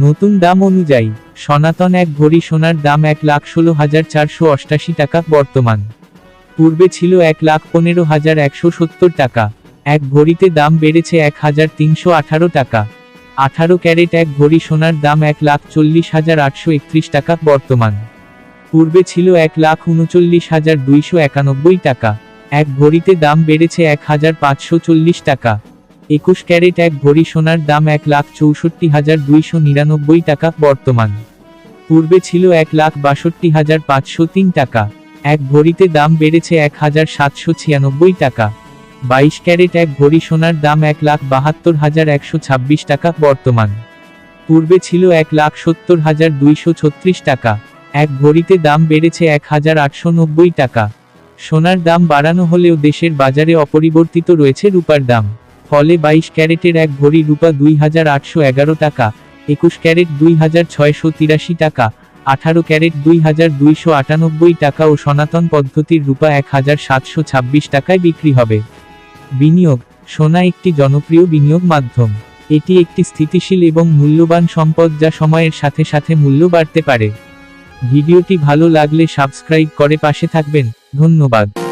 নতুন দাম অনুযায়ী সনাতন এক ভরি সোনার দাম 1,16,488 টাকা বর্তমান। পূর্বে ছিল 1,15,170 টাকা। এক ভরিতে দাম বেড়েছে 1,318 টাকা। 18 ক্যারেট এক ভরি সোনার দাম 1,40,831 টাকা বর্তমান। পূর্বে ছিল 1,39,291 টাকা। এক ভরিতে দাম বেড়েছে 1,540 টাকা। 21 ক্যারেট এক ভরি সোনার দাম 1,64,299 টাকা বর্তমান। পূর্বে ছিল 1,62,503 টাকা। এক ভরিতে দাম বেড়েছে 1,796 টাকা। 22 ক্যারেট এক ভরি সোনার দাম 1,72,126 টাকা বর্তমান। পূর্বে ছিল 1,70,236 টাকা। এক ভরিতে দাম বেড়েছে 1,890 টাকা। সোনার দাম বাড়ানো হলেও দেশের বাজারে অপরিবর্তিত রয়েছে রূপার দাম। ফলে 22 ক্যারেটের এক ভরি রূপা 2,811 টাকা, 21 ক্যারেট 2,683 টাকা, 18 ক্যারেট 2,298 টাকা ও সনাতন পদ্ধতির রূপা 1,726 টাকায় বিক্রি হবে। বিনিয়োগ: সোনা একটি জনপ্রিয় বিনিয়োগ মাধ্যম। এটি একটি স্থিতিশীল এবং মূল্যবান সম্পদ যা সময়ের সাথে সাথে মূল্য বাড়তে পারে। ভিডিওটি ভালো লাগলে সাবস্ক্রাইব করে পাশে থাকবেন। ধন্যবাদ।